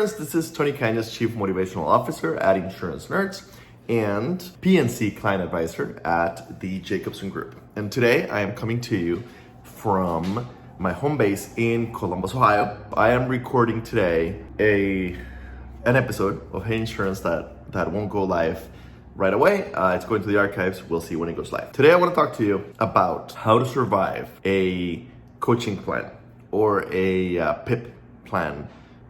Insurance. This is Tony Cañas, Chief Motivational Officer at Insurance Nerds and PNC Client Advisor at the Jacobson Group. And today I am coming to you from my home base in Columbus, Ohio. I am recording today an episode of Hey Insurance that won't go live right away. It's going to the archives. We'll see when it goes live. Today I want to talk to you about how to survive a coaching plan or a PIP plan,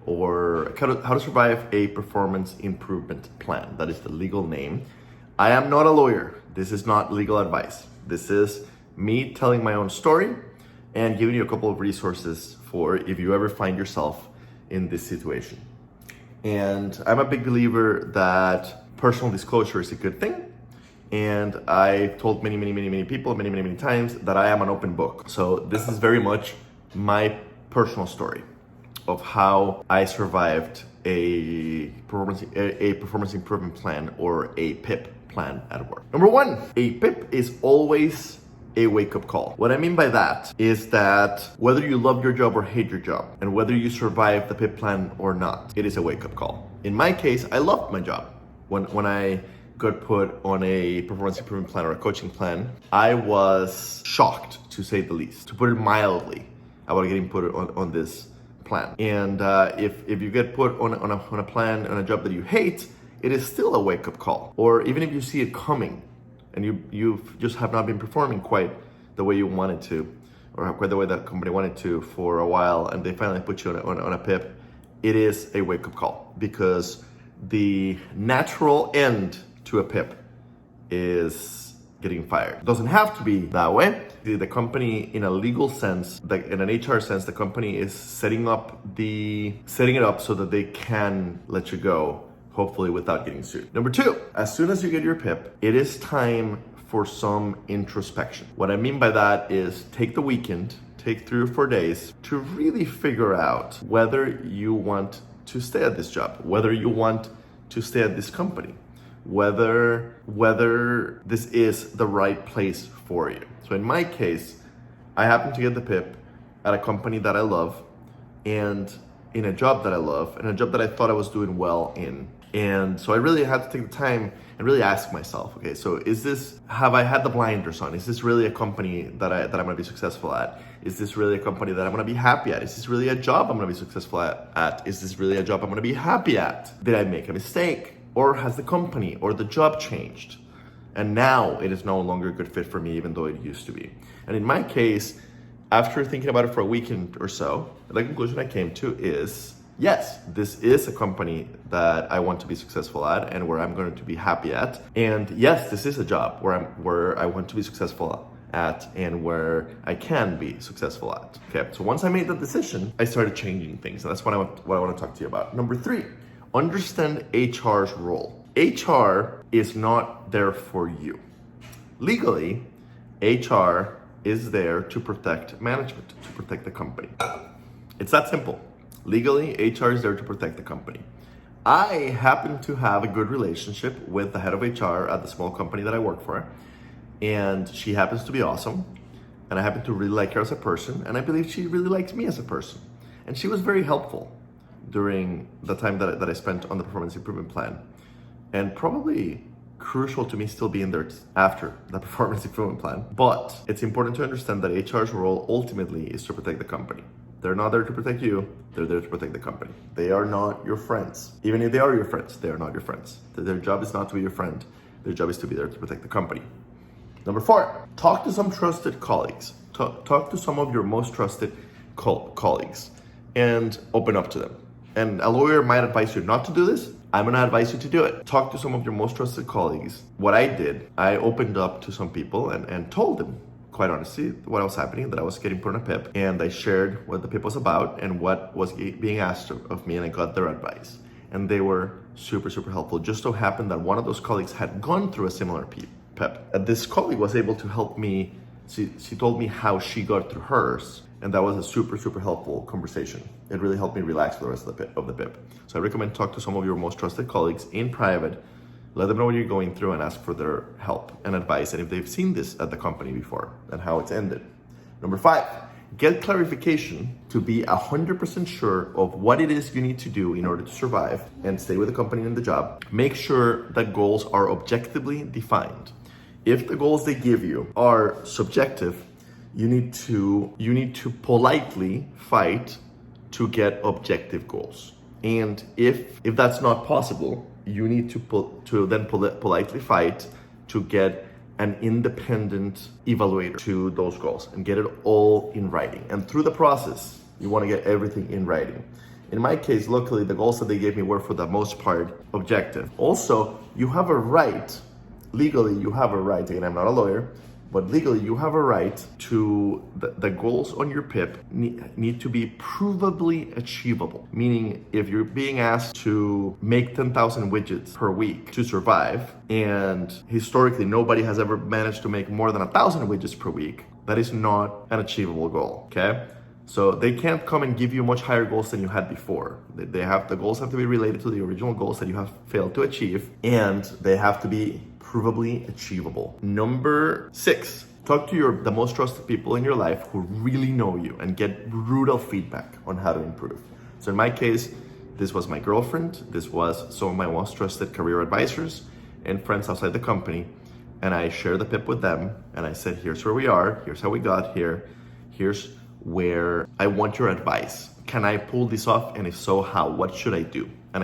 or how to survive a performance improvement plan. That is the legal name. I am not a lawyer. This is not legal advice. This is me telling my own story and giving you a couple of resources for if you ever find yourself in this situation. And I'm a big believer that personal disclosure is a good thing. And I've told many people many times that I am an open book. So this is very much my personal story of how I survived a performance improvement plan or a PIP plan at work. Number one, a PIP is always a wake-up call. What I mean by that is that whether you love your job or hate your job, and whether you survive the PIP plan or not, it is a wake-up call. In my case, I loved my job. When I got put on a performance improvement plan or a coaching plan, I was shocked, to say the least, to put it mildly, about getting put on this plan. And if you get put on a plan, on a job that you hate, it is still a wake-up call. Or even if you see it coming and you just have not been performing quite the way you wanted to, or quite the way that company wanted to for a while, and they finally put you on a PIP, it is a wake-up call, because the natural end to a PIP is getting fired. It doesn't have to be that way. The company, in a legal sense, in an HR sense, the company is setting it up so that they can let you go, hopefully without getting sued. Number two, as soon as you get your PIP, it is time for some introspection. What I mean by that is take the weekend, take 3 or 4 days to really figure out whether you want to stay at this job, whether you want to stay at this company, whether this is the right place for you. So in my case, I happen to get the PIP at a company that I love and in a job that I love and a job that I thought I was doing well in. And so I really had to take the time and really ask myself, okay, so have I had the blinders on? Is this really a company that I'm gonna be successful at? Is this really a company that I'm gonna be happy at? Is this really a job I'm gonna be successful at? Is this really a job I'm gonna be happy at? Did I make a mistake? Or has the company or the job changed? And now it is no longer a good fit for me, even though it used to be. And in my case, after thinking about it for a weekend or so, the conclusion I came to is, yes, this is a company that I want to be successful at and where I'm going to be happy at. And yes, this is a job where I want to be successful at and where I can be successful at. Okay, so once I made that decision, I started changing things. And that's what I want to talk to you about. Number 3, understand HR's role. HR is not there for you. Legally, HR is there to protect management, to protect the company. It's that simple. Legally, HR is there to protect the company. I happen to have a good relationship with the head of HR at the small company that I work for, and she happens to be awesome, and I happen to really like her as a person, and I believe she really likes me as a person. And she was very helpful during the time that I spent on the performance improvement plan, and probably crucial to me still being there after the performance improvement plan. But it's important to understand that HR's role ultimately is to protect the company. They're not there to protect you, they're there to protect the company. They are not your friends. Even if they are your friends, they are not your friends. Their job is not to be your friend. Their job is to be there to protect the company. Number 4, talk to some trusted colleagues. Talk to some of your most trusted colleagues and open up to them. And a lawyer might advise you not to do this. I'm gonna advise you to do it. Talk to some of your most trusted colleagues. What I did, I opened up to some people and told them, quite honestly, what was happening, that I was getting put on a PIP. And I shared what the PIP was about and what was being asked of me, and I got their advice. And they were super helpful. Just so happened that one of those colleagues had gone through a similar PIP. And this colleague was able to help me. She told me how she got through hers. And that was a super helpful conversation. It really helped me relax for the rest of the PIP. So I recommend talk to some of your most trusted colleagues in private. Let them know what you're going through and ask for their help and advice, and if they've seen this at the company before and how it's ended. Number 5, get clarification to be 100% sure of what it is you need to do in order to survive and stay with the company and the job. Make sure that goals are objectively defined. If the goals they give you are subjective, you need to politely fight to get objective goals. And if that's not possible, you need to then politely fight to get an independent evaluator to those goals and get it all in writing. And through the process, you want to get everything in writing. In my case, luckily, the goals that they gave me were for the most part objective. Also, you have a right, legally, you have a right, again, I'm not a lawyer, but legally you have a right to, the goals on your PIP need to be provably achievable. Meaning if you're being asked to make 10,000 widgets per week to survive, and historically nobody has ever managed to make more than 1,000 widgets per week, that is not an achievable goal, okay? So they can't come and give you much higher goals than you had before. The goals have to be related to the original goals that you have failed to achieve, and they have to be provably achievable. Number 6, talk to the most trusted people in your life who really know you and get brutal feedback on how to improve. So in my case, this was my girlfriend, this was some of my most trusted career advisors and friends outside the company. And I shared the PIP with them and I said, here's where we are, here's how we got here, here's where I want your advice. Can I pull this off? And if so, how? What should I do? And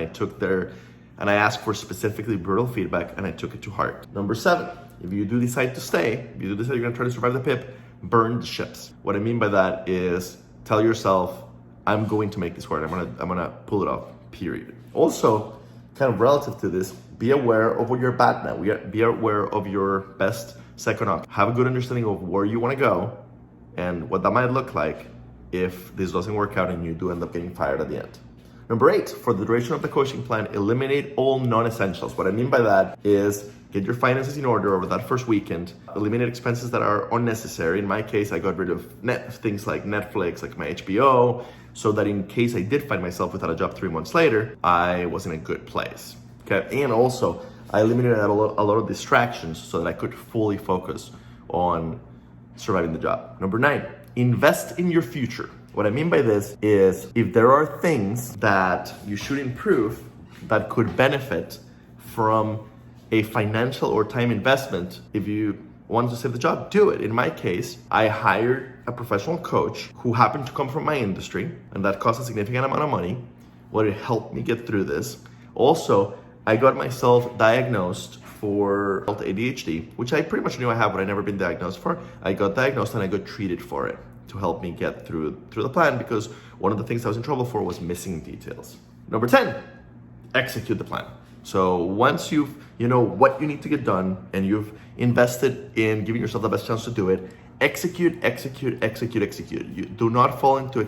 I asked for specifically brutal feedback and I took it to heart. Number 7, if you do decide to stay, if you do decide you're gonna try to survive the PIP, burn the ships. What I mean by that is tell yourself, I'm going to make this work. I'm gonna pull it off, period. Also, kind of relative to this, be aware of what you're bad at. Be aware of your best second option. Have a good understanding of where you wanna go and what that might look like if this doesn't work out and you do end up getting fired at the end. Number 8, for the duration of the coaching plan, eliminate all non-essentials. What I mean by that is get your finances in order over that first weekend, eliminate expenses that are unnecessary. In my case, I got rid of things like Netflix, like my HBO, so that in case I did find myself without a job 3 months later, I was in a good place, okay? And also, I eliminated a lot of distractions so that I could fully focus on surviving the job. Number 9, invest in your future. What I mean by this is if there are things that you should improve that could benefit from a financial or time investment, if you want to save the job, do it. In my case, I hired a professional coach who happened to come from my industry, and that cost a significant amount of money. Well, it helped me get through this. Also, I got myself diagnosed for ADHD, which I pretty much knew I have, but I'd never been diagnosed for. I got diagnosed and I got treated for it to help me get through the plan, because one of the things I was in trouble for was missing details. Number 10, execute the plan. So once you know what you need to get done and you've invested in giving yourself the best chance to do it, execute. You do not fall into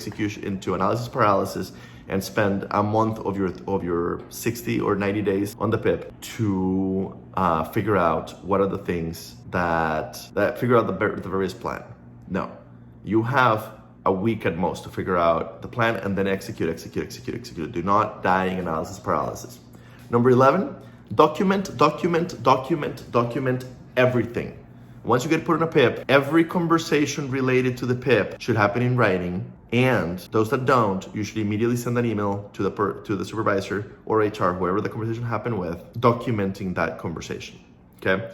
analysis paralysis and spend a month of your 60 or 90 days on the PIP to figure out what are the things that figure out the various plan. No. You have a week at most to figure out the plan and then execute. Do not die in analysis paralysis. Number 11, document everything. Once you get put in a PIP, every conversation related to the PIP should happen in writing, and those that don't, you should immediately send an email to the supervisor or HR, whoever the conversation happened with, documenting that conversation, okay?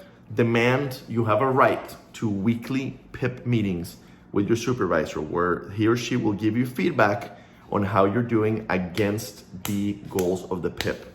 You have a right to weekly PIP meetings with your supervisor, where he or she will give you feedback on how you're doing against the goals of the PIP.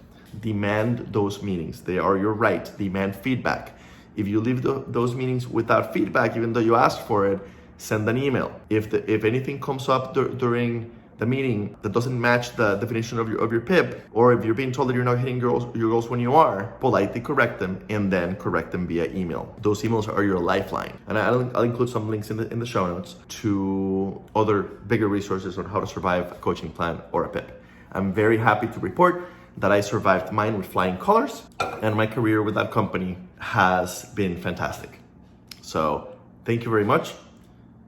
Demand those meetings. They are your right. Demand feedback. If you leave those meetings without feedback, even though you asked for it, send an email. If anything comes up during the meeting that doesn't match the definition of your PIP, or if you're being told that you're not hitting your goals when you are, politely correct them and then correct them via email. Those emails are your lifeline. And I'll include some links in the show notes to other bigger resources on how to survive a coaching plan or a PIP. I'm very happy to report that I survived mine with flying colors, and my career with that company has been fantastic. So thank you very much.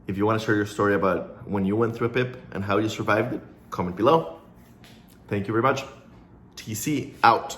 If you want to share your story about when you went through a PIP and how you survived it, comment below. Thank you very much. TC out.